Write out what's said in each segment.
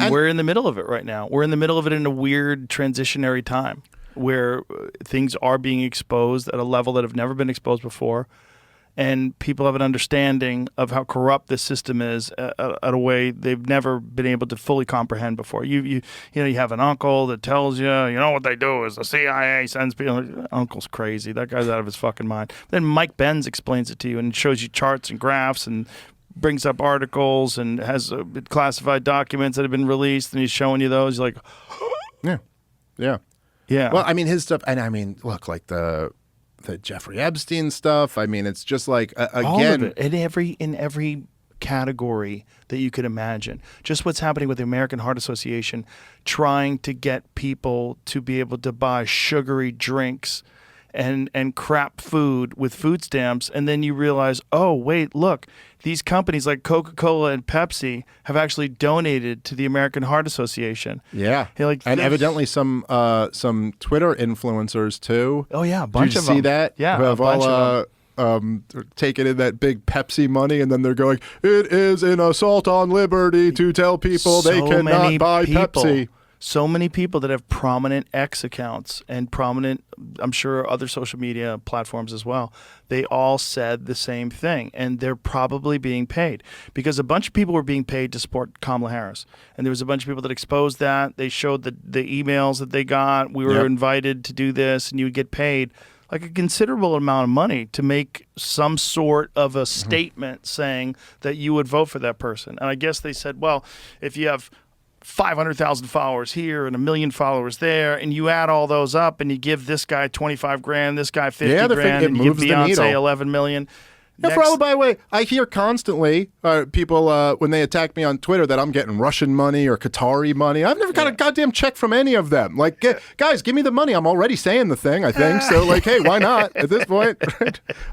And we're in the middle of it right now. We're in the middle of it in a weird transitionary time where things are being exposed at a level that have never been exposed before. And people have an understanding of how corrupt this system is at a way they've never been able to fully comprehend before. You have an uncle that tells you, what they do is the CIA sends people. Uncle's crazy. That guy's out of his fucking mind. Then Mike Benz explains it to you and shows you charts and graphs and brings up articles and has classified documents that have been released, and he's showing you those. You're like, yeah. Well, I mean, his stuff, and I mean, look, like the Jeffrey Epstein stuff. I mean, it's just like again, all of it in every category that you could imagine. Just what's happening with the American Heart Association, trying to get people to be able to buy sugary drinks and crap food with food stamps, and then you realize, oh wait, look, these companies like Coca-Cola and Pepsi have actually donated to the American Heart Association. Yeah, and evidently some Twitter influencers too. Oh yeah, a bunch of them. Did you see that? Yeah, who have all taken in that big Pepsi money, and then they're going, it is an assault on liberty to tell people they cannot buy Pepsi. So many people that have prominent X accounts and prominent, I'm sure, other social media platforms as well, they all said the same thing. And they're probably being paid because a bunch of people were being paid to support Kamala Harris. And there was a bunch of people that exposed that. They showed the emails that they got. We were invited to do this, and you would get paid like a considerable amount of money to make some sort of a statement saying that you would vote for that person. And I guess they said, well, if you have 500,000 followers here and 1 million followers there, and you add all those up and you give this guy 25 grand, this guy 50 grand, and you give Beyonce 11 million. Yeah, by the way, I hear constantly people when they attack me on Twitter that I'm getting Russian money or Qatari money. I've never got a goddamn check from any of them. Like, guys, give me the money. I'm already saying the thing, I think. So, like, hey, why not at this point?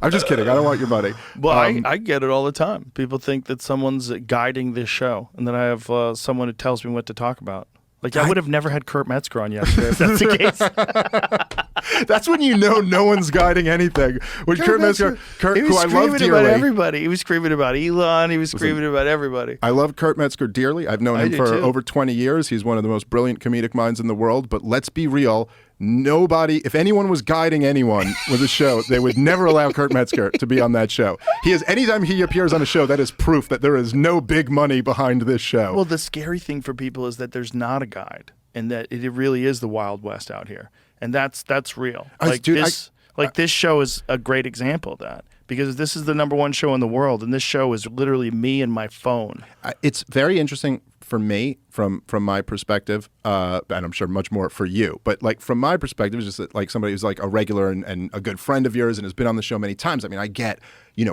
I'm just kidding. I don't want your money. Well, I get it all the time. People think that someone's guiding this show, and then I have someone who tells me what to talk about. Like, I would have never had Kurt Metzger on yesterday if that's the case. That's when you know no one's guiding anything. When Kurt Metzger, who I love dearly. About everybody. He was screaming about Elon. He was screaming about everybody. I love Kurt Metzger dearly. I've known him for over 20 years. He's one of the most brilliant comedic minds in the world. But let's be real. Nobody, if anyone was guiding anyone with a show, they would never allow Kurt Metzger to be on that show. Anytime he appears on a show, that is proof that there is no big money behind this show. Well, the scary thing for people is that there's not a guide, and that it really is the Wild West out here, and that's real. This show is a great example of that. Because this is the #1 show in the world, and this show is literally me and my phone. It's very interesting for me, from my perspective, and I'm sure much more for you. But like from my perspective, it's just that, like somebody who's like a regular and a good friend of yours and has been on the show many times. I mean, I get,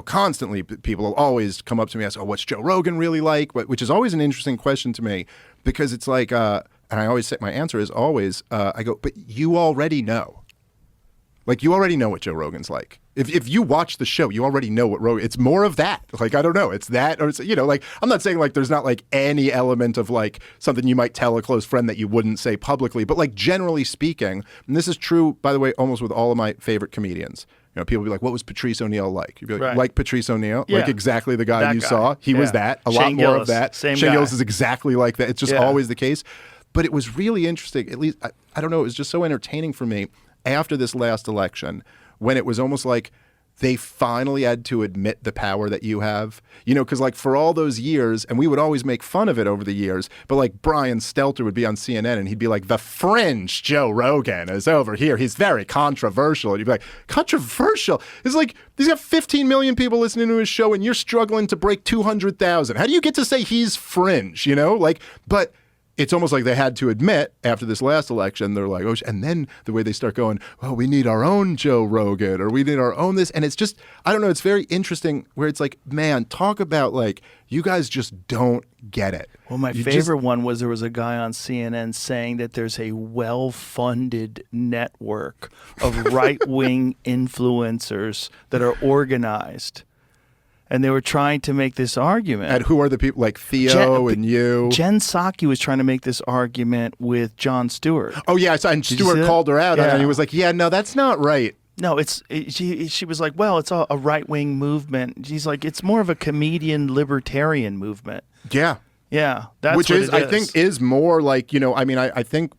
constantly people will always come up to me and ask, "Oh, what's Joe Rogan really like?" Which is always an interesting question to me because it's like, and I always say my answer is always, I go, but you already know. Like, you already know what Joe Rogan's like. If you watch the show, you already know what Rogan... It's more of that. Like, I don't know. It's that, or it's, like, I'm not saying, like, there's not, like, any element of, like, something you might tell a close friend that you wouldn't say publicly. But, like, generally speaking, and this is true, by the way, almost with all of my favorite comedians. People be like, what was Patrice O'Neill like? You'd be like, like Patrice O'Neill? Yeah. Like exactly the guy you saw? He was that. A lot more of that. Shane Gillis is exactly like that. It's just always the case. But it was really interesting. At least, I don't know, it was just so entertaining for me after this last election, when it was almost like they finally had to admit the power that you have, because like for all those years, and we would always make fun of it over the years, but like Brian Stelter would be on CNN and he'd be like, the fringe Joe Rogan is over here. He's very controversial. And you'd be like, controversial? It's like, he's got 15 million people listening to his show and you're struggling to break 200,000. How do you get to say he's fringe, But it's almost like they had to admit after this last election, they're like, oh, and then the way they start going, well, we need our own Joe Rogan or we need our own this. And it's just, I don't know, it's very interesting where it's like, man, talk about like, you guys just don't get it. Well, my favorite one was there was a guy on CNN saying that there's a well-funded network of right-wing influencers that are organized. And they were trying to make this argument. And who are the people like Theo and you? Jen Psaki was trying to make this argument with Jon Stewart. Oh, yeah. And Stewart called her out and he was like, yeah, no, that's not right. No, she was like, well, it's a right-wing movement. She's like, it's more of a comedian libertarian movement. Yeah. Yeah, that's which what is, it I think, is more like, I think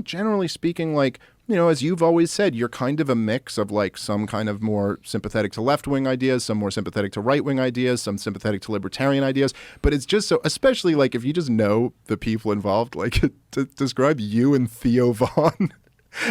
generally speaking, like, as you've always said, you're kind of a mix of like some kind of more sympathetic to left-wing ideas, some more sympathetic to right-wing ideas, some sympathetic to libertarian ideas. But it's just so, especially like if you just know the people involved, like to describe you and Theo Vaughn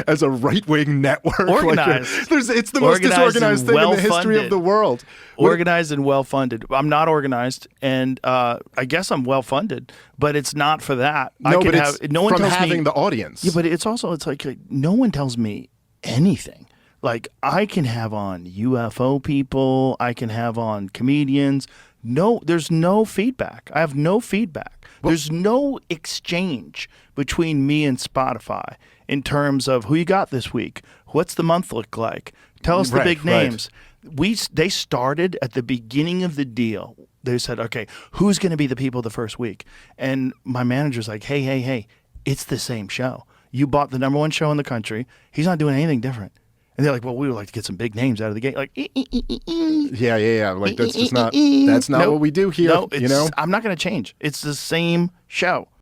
as a right-wing network. Organized. It's the most disorganized thing in the history of the world. Organized and well-funded. I'm not organized, and I guess I'm well-funded, but it's not for that. No, but it's from having the audience. Yeah, but it's like no one tells me anything. Like, I can have on UFO people. I can have on comedians. No, there's no feedback. I have no feedback. There's no exchange between me and Spotify in terms of who you got this week. What's the month look like? Tell us the big names. They started at the beginning of the deal. They said, okay, who's going to be the people the first week? And my manager's like, hey, it's the same show. You bought the number one show in the country. He's not doing anything different. And they're like, well, we would like to get some big names out of the gate. Like, yeah. Like, that's not what we do here. No, I'm not going to change. It's the same show.